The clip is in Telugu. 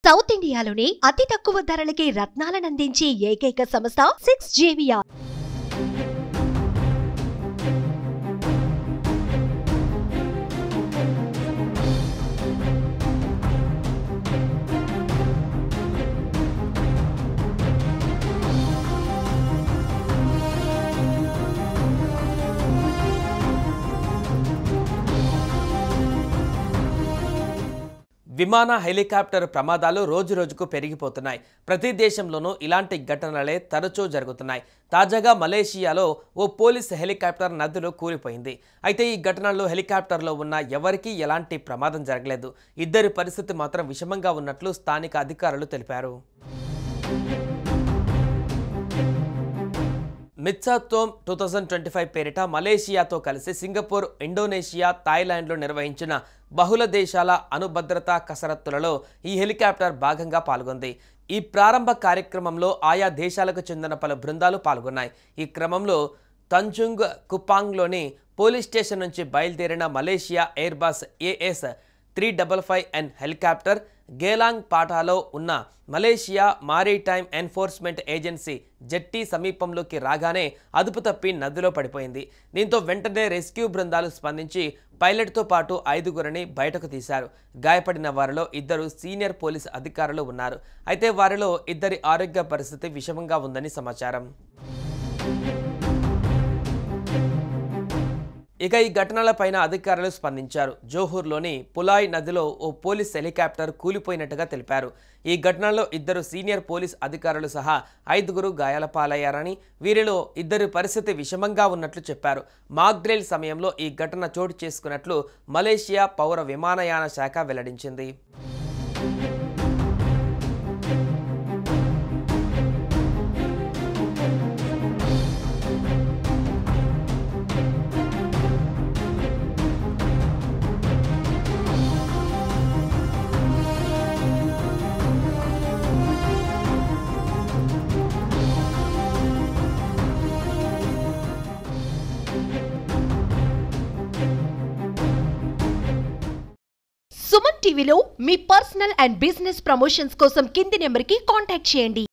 సౌత్ ఇండియాలోనే అతి తక్కువ ధరలకి రత్నాలనందించే ఏకైక సంస్థ 6JVR. విమాన హెలికాప్టర్ ప్రమాదాలు రోజురోజుకు పెరిగిపోతున్నాయి. ప్రతి దేశంలోనూ ఇలాంటి ఘటనలే తరచూ జరుగుతున్నాయి. తాజాగా మలేషియాలో ఓ పోలీస్ హెలికాప్టర్ నదిలో కూలిపోయింది. అయితే ఈ ఘటనలో హెలికాప్టర్లో ఉన్న ఎవరికీ ఎలాంటి ప్రమాదం జరగలేదు. ఇద్దరి పరిస్థితి మాత్రం విషమంగా ఉన్నట్లు స్థానిక అధికారులు తెలిపారు. మిత్సాతోమ్ 2025 పేరిట మలేషియాతో కలిసి సింగపూర్, ఇండోనేషియా, థాయిలాండ్లో నిర్వహించిన బహుళ దేశాల అనుభద్రతా కసరత్తులలో ఈ హెలికాప్టర్ భాగంగా పాల్గొంది. ఈ ప్రారంభ కార్యక్రమంలో ఆయా దేశాలకు చెందిన పలు బృందాలు పాల్గొన్నాయి. ఈ క్రమంలో తంజుంగ్ కుపాంగ్లోని పోలీస్ స్టేషన్ నుంచి బయలుదేరిన మలేషియా ఎయిర్బస్ AS355N హెలికాప్టర్ గేలాంగ్ పాటాలో ఉన్న మలేషియా మారిటైమ్ ఎన్ఫోర్స్మెంట్ ఏజెన్సీ జెట్టి సమీపంలోకి రాగానే అదుపు తప్పి నదిలో పడిపోయింది. దీంతో వెంటనే రెస్క్యూ బృందాలు స్పందించి పైలట్తో పాటు 5గురిని బయటకు తీశారు. గాయపడిన వారిలో 2 సీనియర్ పోలీస్ అధికారులు ఉన్నారు. అయితే వారిలో 2 ఆరోగ్య పరిస్థితి విషమంగా ఉందని సమాచారం. ఇక ఈ ఘటనలపైన అధికారులు స్పందించారు. జోహూర్లోని పులాయ్ నదిలో ఓ పోలీస్ హెలికాప్టర్ కూలిపోయినట్టుగా తెలిపారు. ఈ ఘటనలో 2 సీనియర్ పోలీస్ అధికారులు సహా 5గురు గాయాల పాలయ్యారని, వీరిలో 2 పరిస్థితి విషమంగా ఉన్నట్లు చెప్పారు. మాక్ డ్రిల్ సమయంలో ఈ ఘటన చోటు చేసుకున్నట్లు మలేషియా పౌర విమానయాన శాఖ వెల్లడించింది. సుమన్ టీవీలో మీ పర్సనల్ అండ్ బిజినెస్ ప్రమోషన్స్ కోసం కింది నెంబర్కి కాంటాక్ట్ చేయండి.